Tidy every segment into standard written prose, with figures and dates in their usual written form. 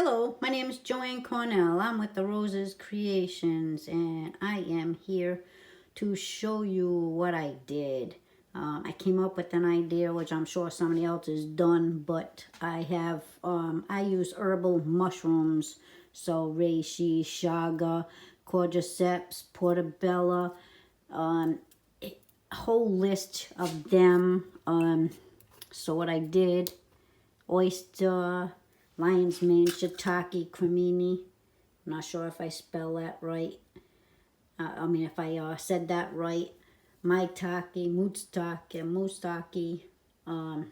Hello, my name is Joanne Cornell. I'm with the Roses Creations, and I am here to show you what I did. I came up with an idea, which I'm sure somebody else has done, but I use herbal mushrooms, so Reishi, Chaga, cordyceps, Portabella, a whole list of them. So what I did, Oyster, lion's mane, shiitake, cremini. I'm not sure if I spell that right. If I said that right. Maitake, mustake, a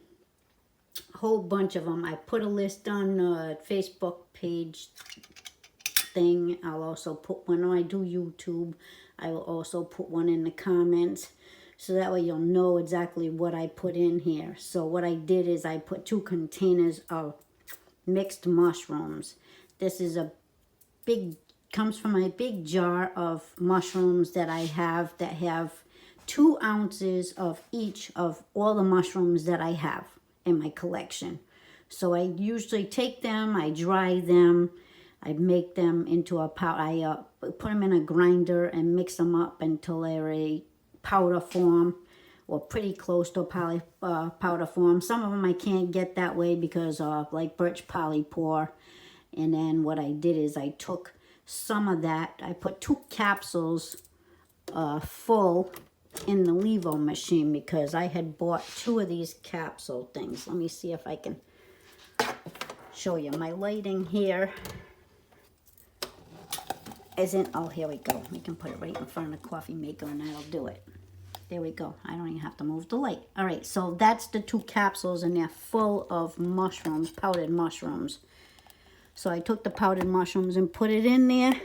whole bunch of them. I put a list on the Facebook page thing. I'll also put one when I do YouTube. I will also put one in the comments, so that way you'll know exactly what I put in here. So what I did is I put 2 containers of mixed mushrooms. This is comes from a big jar of mushrooms that I have that have 2 ounces of each of all the mushrooms that I have in my collection. So I usually take them, I dry them, I make them into a powder. I put them in a grinder and mix them up until they're a powder form, or pretty close to a powder form. Some of them I can't get that way because of like birch polypore. And then what I did is I took some of that, I put 2 capsules full in the levo machine because I had bought 2 of these capsule things. Let me see if I can show you. My lighting here isn't, oh, here we go. We can put it right in front of the coffee maker and that'll do it. There we go. I don't even have to move the light. All right, so that's the 2 capsules, and they're full of mushrooms, powdered mushrooms. So I took the powdered mushrooms and put it in there.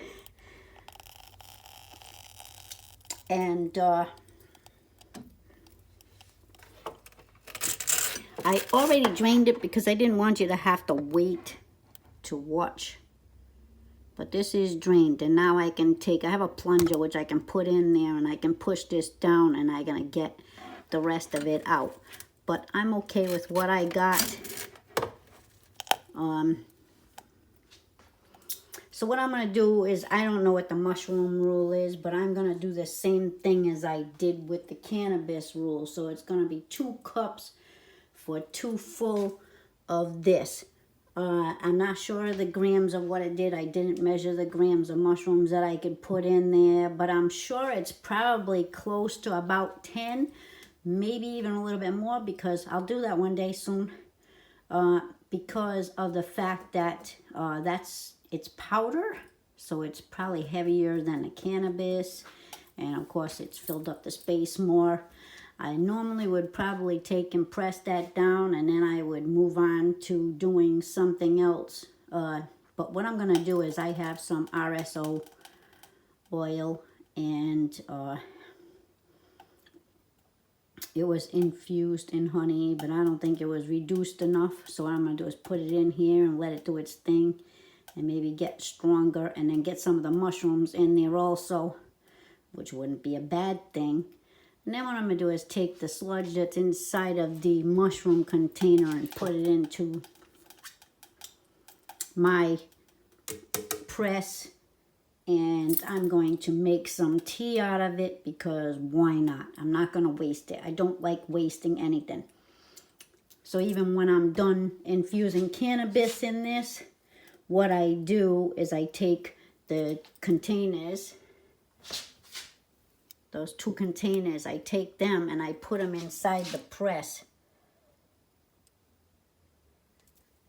And I already drained it because I didn't want you to have to wait to watch. But this is drained, and now I have a plunger which I can put in there, and I can push this down, and I'm going to get the rest of it out. But I'm okay with what I got. So what I'm going to do is, I don't know what the mushroom rule is, but I'm going to do the same thing as I did with the cannabis rule. So it's going to be 2 cups for 2 full of this. I'm not sure of the grams of what it did. I didn't measure the grams of mushrooms that I could put in there, but I'm sure it's probably close to about 10, maybe even a little bit more, because I'll do that one day soon, because of the fact that it's powder, so it's probably heavier than the cannabis, and of course it's filled up the space more. I normally would probably take and press that down, and then I would move on to doing something else. But what I'm going to do is I have some RSO oil, and it was infused in honey, but I don't think it was reduced enough. So what I'm going to do is put it in here and let it do its thing and maybe get stronger, and then get some of the mushrooms in there also, which wouldn't be a bad thing. And then what I'm going to do is take the sludge that's inside of the mushroom container and put it into my press. And I'm going to make some tea out of it because why not? I'm not going to waste it. I don't like wasting anything. So even when I'm done infusing cannabis in this, what I do is I take the containers, those 2 containers, I take them and I put them inside the press.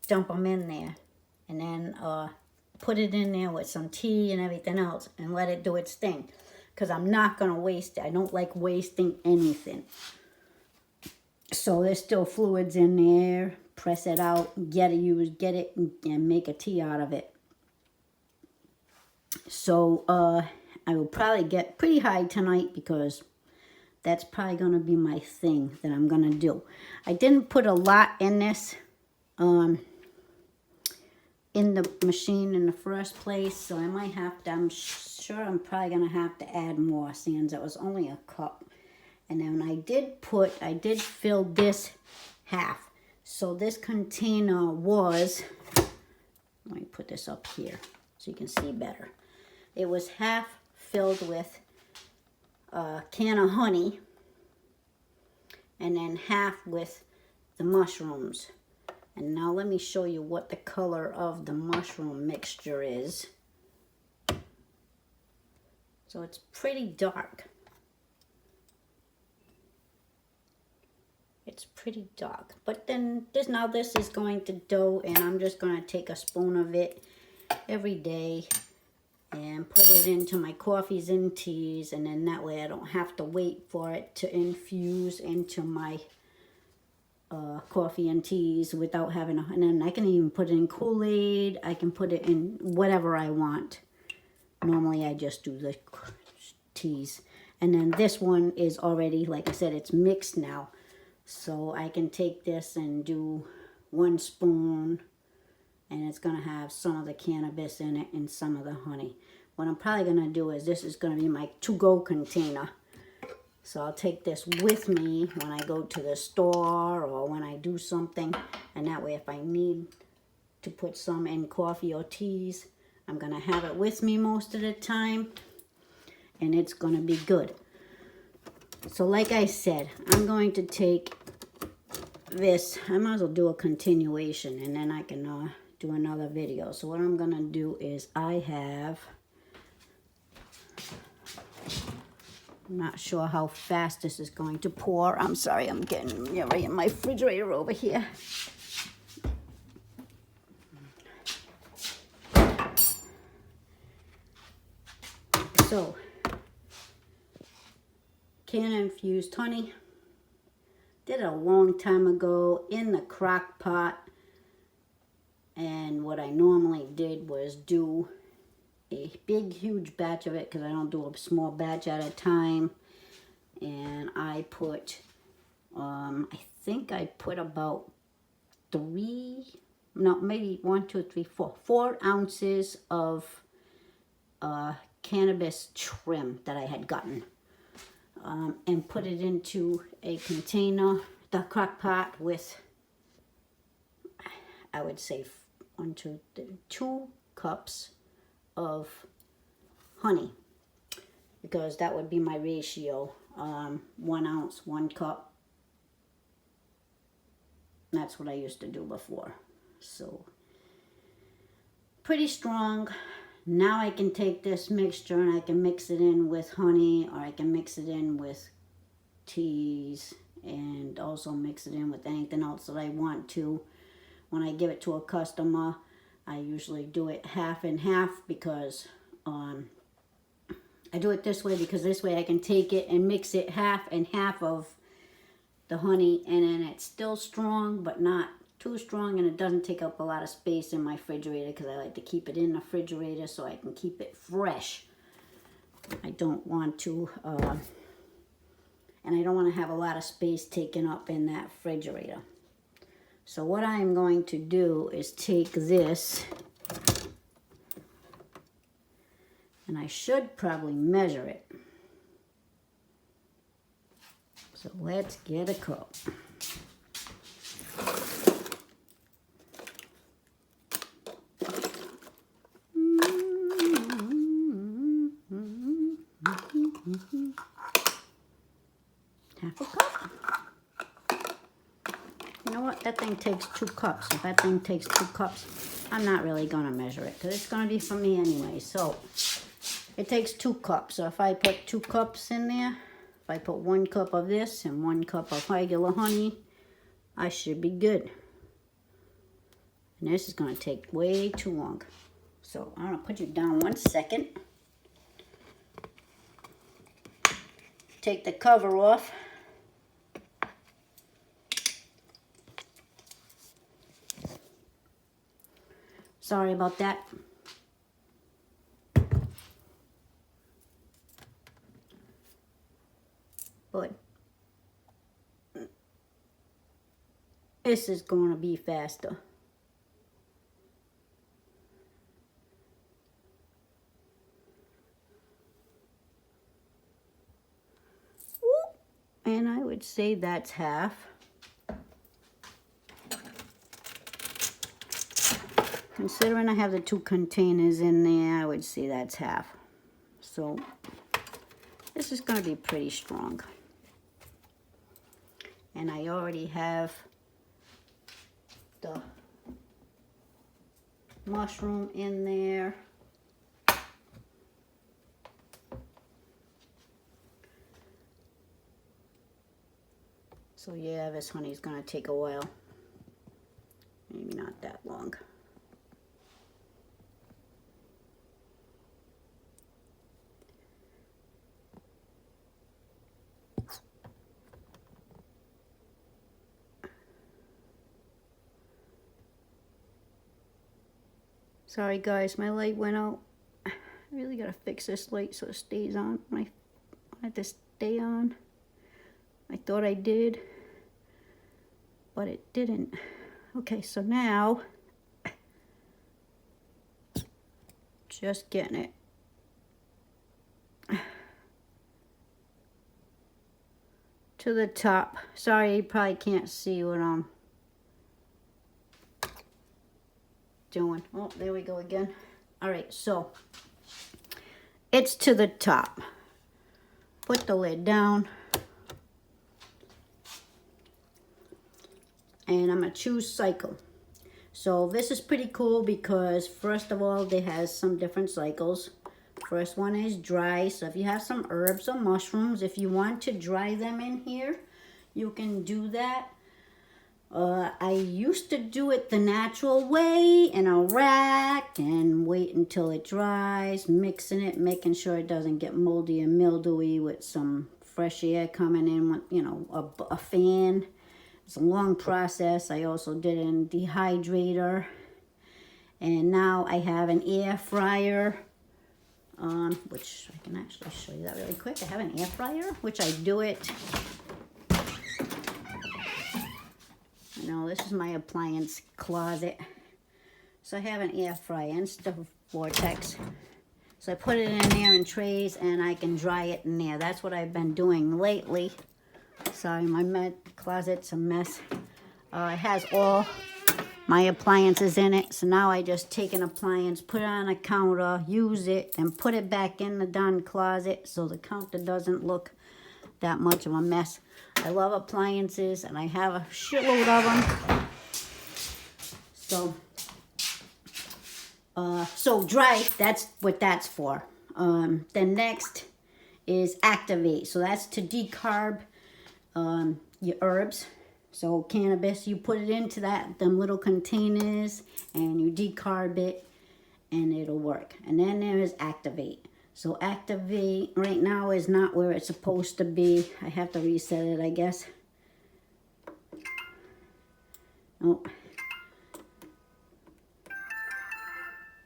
Dump them in there. And then put it in there with some tea and everything else and let it do its thing. Because I'm not going to waste it. I don't like wasting anything. So there's still fluids in there. Press it out, get it, and make a tea out of it. So, I will probably get pretty high tonight because that's probably going to be my thing that I'm going to do. I didn't put a lot in this in the machine in the first place, so I might have to, I'm sure I'm probably going to have to add more, since it was only a cup. And then I did fill this half. So this container was Let me put this up here so you can see better. It was half filled with a can of honey and then half with the mushrooms. And now let me show you what the color of the mushroom mixture is. So it's pretty dark. It's pretty dark. But then this is going to dough, and I'm just going to take a spoon of it every day and put it into my coffees and teas, and then that way I don't have to wait for it to infuse into my coffee and teas without having and then I can even put it in Kool-Aid. I can put it in whatever I want. Normally I just do the teas. And then this one is already, like I said, it's mixed now. So I can take this and do 1 spoon, and it's going to have some of the cannabis in it and some of the honey. What I'm probably going to do is this is going to be my to-go container. So I'll take this with me when I go to the store or when I do something. And that way if I need to put some in coffee or teas, I'm going to have it with me most of the time. And it's going to be good. So like I said, I'm going to take this. I might as well do a continuation and then I can do another video. So what I'm going to do is I'm not sure how fast this is going to pour. I'm sorry, I'm getting right in my refrigerator over here. So, can infused honey. Did it a long time ago in the crock pot. And what I normally did was do a big, huge batch of it because I don't do a small batch at a time. And I put, I think I put about 4 ounces of cannabis trim that I had gotten. And put it into a container, the crock pot with, I would say 2 cups of honey, because that would be my ratio. 1 ounce, 1 cup. That's what I used to do before. So pretty strong. Now I can take this mixture and I can mix it in with honey, or I can mix it in with teas, and also mix it in with anything else that I want to. When I give it to a customer, I usually do it half and half, because I do it this way because this way I can take it and mix it half and half of the honey, and then it's still strong but not too strong, and it doesn't take up a lot of space in my refrigerator because I like to keep it in the refrigerator so I can keep it fresh. I don't want to, and I don't want to have a lot of space taken up in that refrigerator. So what I'm going to do is take this, and I should probably measure it. So let's get a cup. Half a cup. You know what? That thing takes 2 cups. If that thing takes 2 cups, I'm not really going to measure it because it's going to be for me anyway. So it takes 2 cups. So if I put 2 cups in there, if I put 1 cup of this and 1 cup of regular honey, I should be good. And this is going to take way too long. So I'm going to put you down 1 second. Take the cover off. Sorry about that. But this is going to be faster. And I would say that's half. Considering I have the 2 containers in there, I would say that's half. So this is going to be pretty strong. And I already have the mushroom in there. So yeah, this honey's gonna take a while. Maybe not that long. Sorry guys, my light went out. I really gotta fix this light so it stays on. I want it to stay on. I thought I did, but it didn't. Okay, so now, just getting it. To the top. Sorry, you probably can't see what I'm doing. Oh, there we go again. All right, so it's to the top. Put the lid down. And I'm going to choose cycle. So this is pretty cool because first of all, they has some different cycles. First one is dry. So if you have some herbs or mushrooms, if you want to dry them in here, you can do that. I used to do it the natural way in a rack and wait until it dries, mixing it, making sure it doesn't get moldy and mildewy with some fresh air coming in with, you know, a fan. It's a long process. I also did it in dehydrator. And now I have an air fryer, which I can actually show you that really quick. I have an air fryer, which I do it. You know, this is my appliance closet. So I have an air fryer instead of vortex. So I put it in there in trays and I can dry it in there. That's what I've been doing lately. Sorry, my closet's a mess. It has all my appliances in it. So now I just take an appliance, put it on a counter, use it, and put it back in the done closet so the counter doesn't look that much of a mess. I love appliances, and I have a shitload of them. So dry, that's what that's for. Then next is activate. So that's to decarb your herbs. So cannabis, you put it into them little containers and you decarb it and it'll work. And then there is activate. So activate right now is not where it's supposed to be. I have to reset it, I guess. Nope.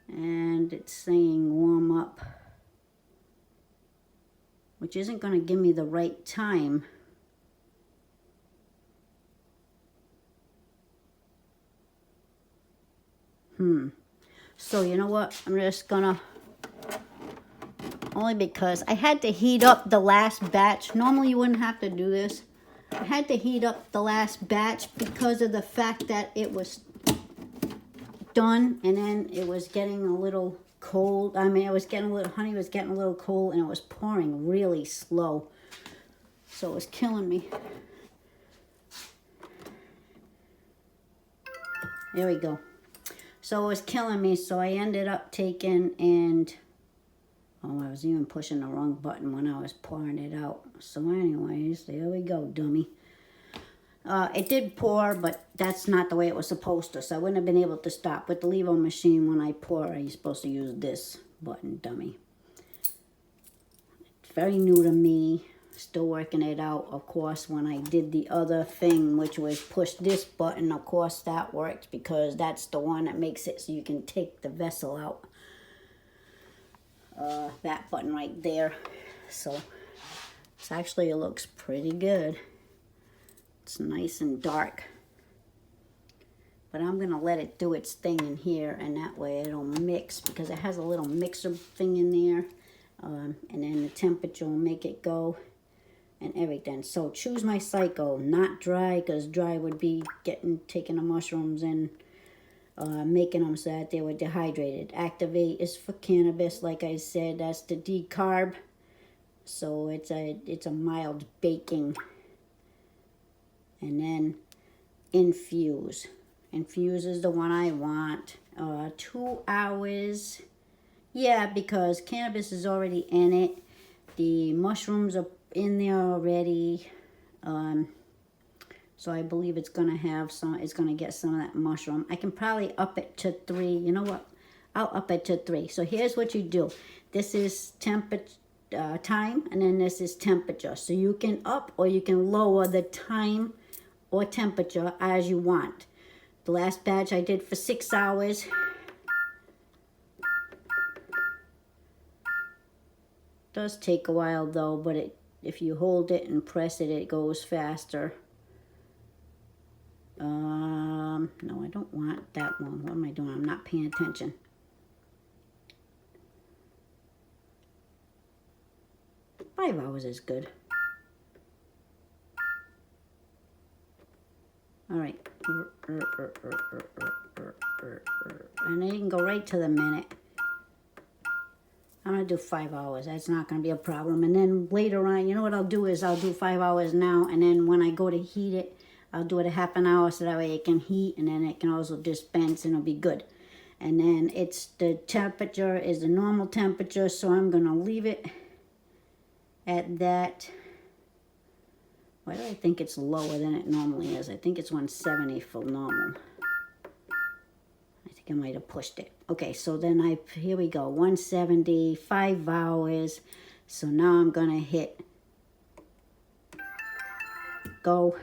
And it's saying warm up, which isn't going to give me the right time. So you know what? I'm just gonna, only because I had to heat up the last batch. Normally you wouldn't have to do this. I had to heat up the last batch because of the fact that it was done and then it was getting a little cold. I mean, it was getting a little, honey was getting a little cold and it was pouring really slow. So it was killing me. There we go. So it was killing me, so I ended up taking and, oh, I was even pushing the wrong button when I was pouring it out. So anyways, there we go, dummy. It did pour, but that's not the way it was supposed to, so I wouldn't have been able to stop. With the lever machine, when I pour, you're supposed to use this button, dummy. It's very new to me. Still working it out. Of course, when I did the other thing, which was push this button, of course that worked because that's the one that makes it so you can take the vessel out. That button right there. So it's actually, it looks pretty good. It's nice and dark. But I'm going to let it do its thing in here, and that way it'll mix because it has a little mixer thing in there. And then the temperature will make it go. And everything. So choose my cycle, not dry, because dry would be taking the mushrooms in making them so that they were dehydrated. Activate is for cannabis, like I said, that's the decarb. So it's a mild baking. And then infuse. Infuse is the one I want. 2 hours. Yeah, because cannabis is already in it. The mushrooms are in there already. So I believe it's gonna have some. It's gonna get some of that mushroom. I can probably up it to 3. You know what? I'll up it to 3. So here's what you do. This is temperature. Time, and then this is temperature. So you can up or you can lower the time or temperature as you want. The last batch I did for 6 hours. Does take a while though, but if you hold it and press it, it goes faster. No, I don't want that one. What am I doing? I'm not paying attention. Five hours is good. All right. And then you can go right to the minute. I'm going to do 5 hours. That's not going to be a problem. And then later on, you know what I'll do is I'll do 5 hours now. And then when I go to heat it, I'll do it a half an hour so that way it can heat. And then it can also dispense and it'll be good. And then it's the temperature is the normal temperature. So I'm going to leave it at that. Why do I think it's lower than it normally is? I think it's 170 for normal. I think I might have pushed it. Okay, so then here we go. 170, 5 hours. So now I'm gonna hit go,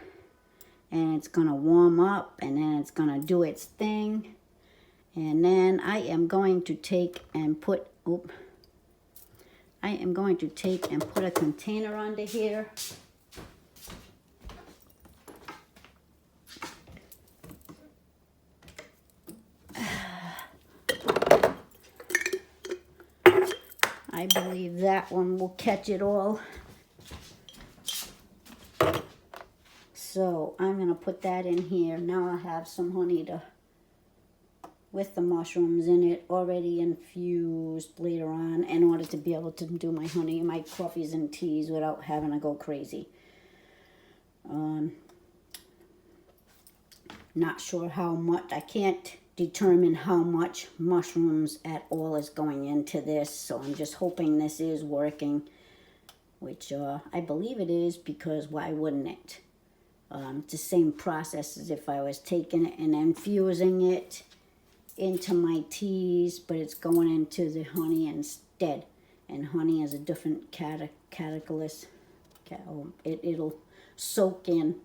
and it's gonna warm up, and then it's gonna do its thing. And then I am going to take and put, I am going to take and put a container under here. I believe that one will catch it all. So I'm going to put that in here. Now I have some honey with the mushrooms in it already infused later on in order to be able to do my honey and my coffees and teas without having to go crazy. Not sure how much. I can't determine how much mushrooms at all is going into this, so I'm just hoping this is working, which I believe it is, because why wouldn't it? It's the same process as if I was taking it and infusing it into my teas, but it's going into the honey instead. And honey is a different catalyst. It'll soak in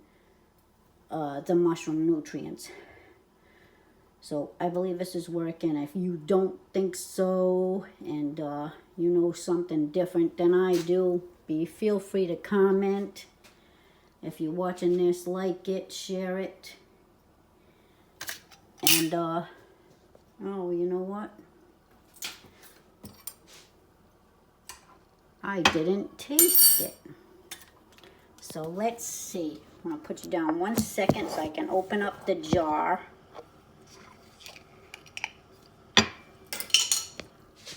the mushroom nutrients. So I believe this is working. If you don't think so, and you know something different than I do, feel free to comment. If you're watching this, like it, share it. And oh, you know what? I didn't taste it. So let's see. I'm gonna put you down 1 second so I can open up the jar.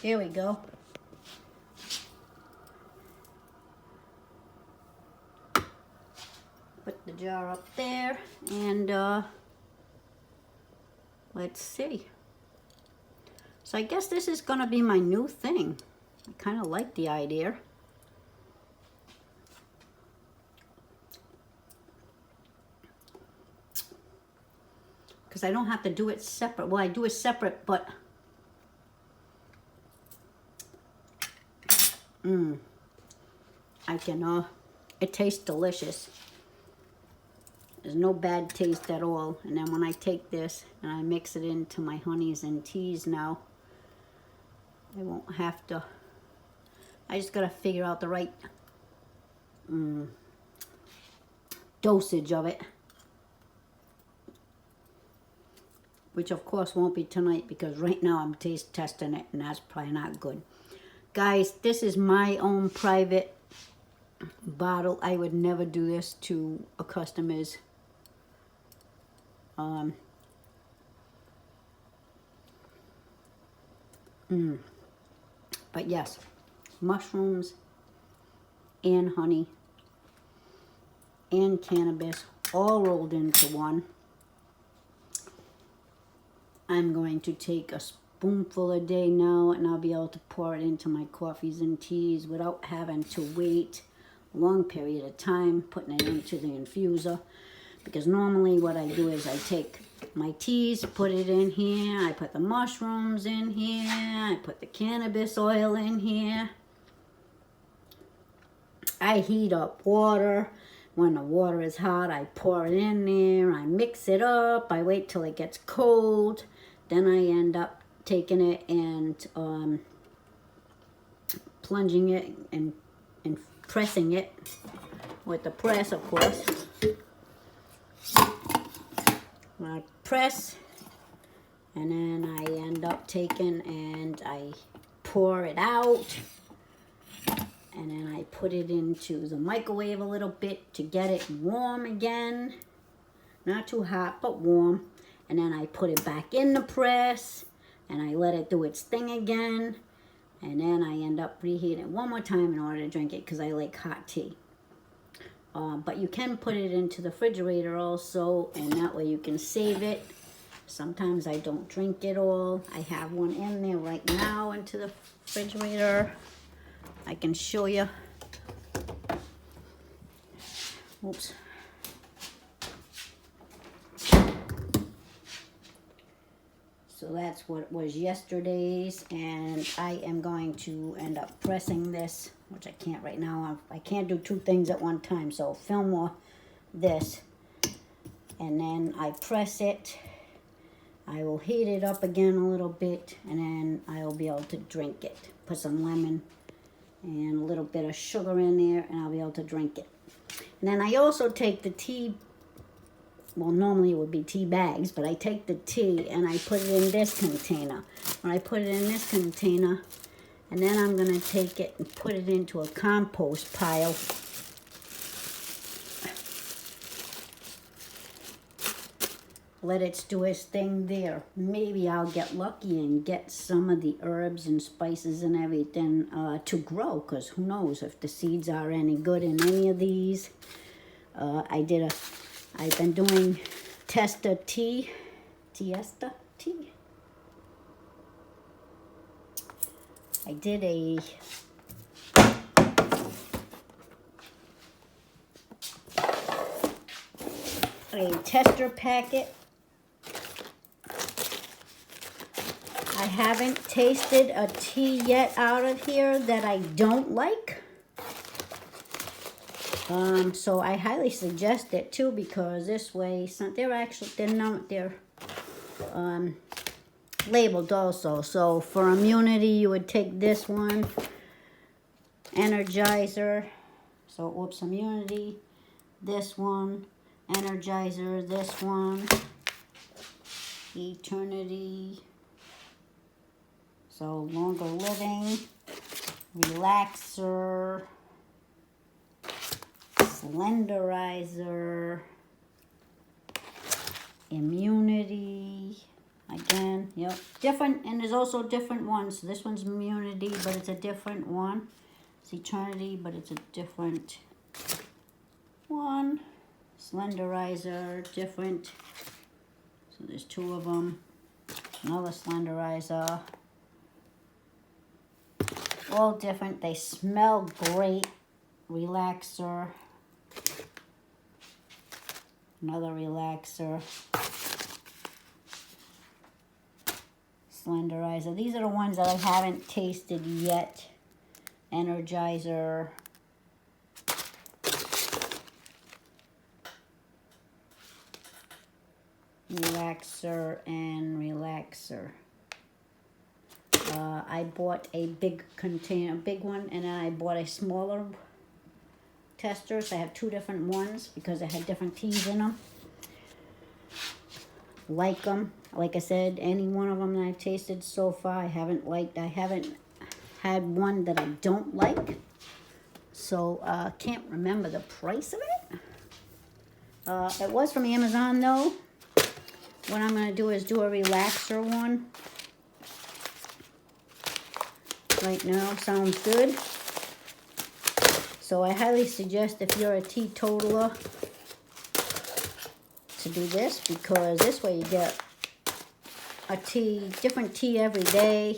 Here we go. Put the jar up there, and let's see. So I guess this is gonna be my new thing. I kind of like the idea. Because I don't have to do it separate. Well, I do it separate, but I can, it tastes delicious. There's no bad taste at all. And then when I take this and I mix it into my honeys and teas now, I won't have to, I just gotta figure out the right dosage of it. Which of course won't be tonight, because right now I'm taste testing it, and that's probably not good. Guys, this is my own private bottle. I would never do this to a customer's But yes, mushrooms and honey and cannabis all rolled into one. I'm going to take a spoonful a day now, and I'll be able to pour it into my coffees and teas without having to wait a long period of time putting it into the infuser. Because normally what I do is I take my teas, put it in here, I put the mushrooms in here, I put the cannabis oil in here. I heat up water. When the water is hot, I pour it in there, I mix it up, I wait till it gets cold. Then I end up taking it and plunging it and pressing it with the press, of course. I press, and then I end up taking and I pour it out, and then I put it into the microwave a little bit to get it warm again. Not too hot, but warm. And then I put it back in the press, and I let it do its thing again. And then I end up reheating it one more time in order to drink it, because I like hot tea. But you can put it into the refrigerator also, and that way you can save it. Sometimes I don't drink it all. I have one in there right now into the refrigerator. I can show you. Oops. So that's what was yesterday's, and I am going to end up pressing this, which I can't right now. I can't do two things at one time, so film more this, and then I press it. I will heat it up again a little bit, and then I will be able to drink it. Put some lemon and a little bit of sugar in there, and I'll be able to drink it. And then I also take the tea. Well, normally it would be tea bags, but I take the tea and I put it in this container. When I put it in this container, and then I'm going to take it and put it into a compost pile. Let it do its thing there. Maybe I'll get lucky and get some of the herbs and spices and everything to grow, because who knows if the seeds are any good in any of these. I've been doing Tiesta tea. I did a tester packet. I haven't tasted a tea yet out of here that I don't like. So I highly suggest it too, because this way they're labeled also. So for immunity, you would take this one, Energizer. So whoops, immunity, this one, Energizer, this one, Eternity. So longer living, relaxer, slenderizer, immunity, again, yep, different, and there's also different ones. So this one's immunity, but it's a different one. It's eternity, but it's a different one. Slenderizer, different. So there's two of them. Another slenderizer. All different. They smell great. Relaxer. Another relaxer. Slenderizer. These are the ones that I haven't tasted yet. Energizer. Relaxer and relaxer. I bought a big container, a big one, and then I bought a smaller tester. So I have two different ones because I had different teas in them. Like them. Like I said, any one of them that I've tasted so far, I haven't had one that I don't like. So can't remember the price of it. It was from Amazon though. What I'm going to do is do a relaxer one. right now. Sounds good. So I highly suggest if you're a teetotaler to do this, because this way you get a tea, different tea every day.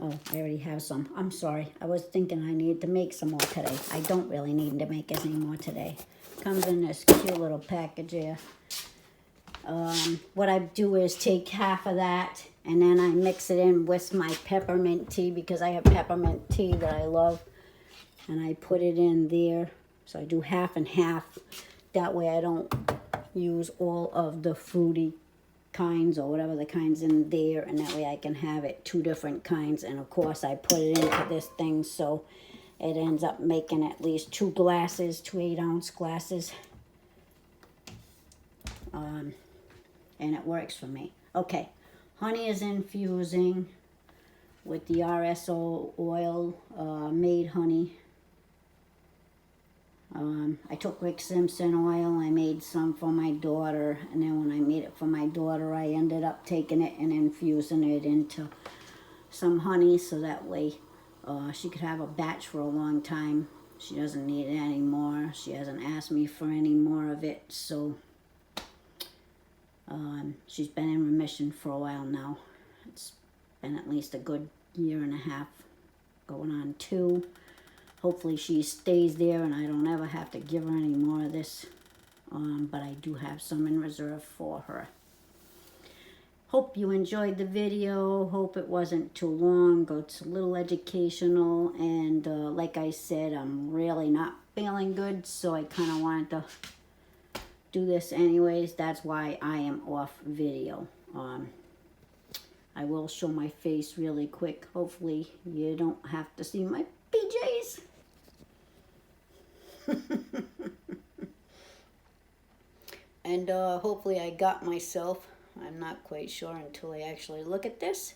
Oh, I already have some. I'm sorry. I was thinking I needed to make some more today. I don't really need to make any more today. Comes in this cute little package here. What I do is take half of that and then I mix it in with my peppermint tea, because I have peppermint tea that I love. And I put it in there. So I do half and half. That way I don't use all of the fruity kinds or whatever the kinds in there, and that way I can have it 2 different kinds. And of course I put it into this thing so it ends up making at least 2 glasses, 2 8-ounce glasses, and it works for me. Okay, honey is infusing with the RSO oil, made honey. I took Rick Simpson oil, I made some for my daughter, and then when I made it for my daughter, I ended up taking it and infusing it into some honey, so that way she could have a batch for a long time. She doesn't need it anymore. She hasn't asked me for any more of it, so she's been in remission for a while now. It's been at least a good 1.5 years, going on 2. Hopefully she stays there and I don't ever have to give her any more of this. But I do have some in reserve for her. Hope you enjoyed the video. Hope it wasn't too long. It's a little educational. And like I said, I'm really not feeling good. So I kind of wanted to do this anyways. That's why I am off video. I will show my face really quick. Hopefully you don't have to see my PJs. And hopefully I got myself. I'm not quite sure until I actually look at this.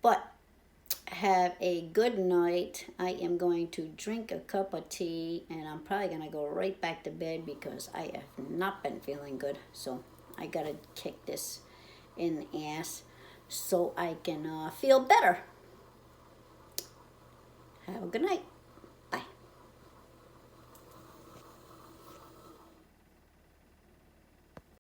But have a good night. I am going to drink a cup of tea and I'm probably going to go right back to bed because I have not been feeling good. So I got to kick this in the ass so I can feel better. Have a good night.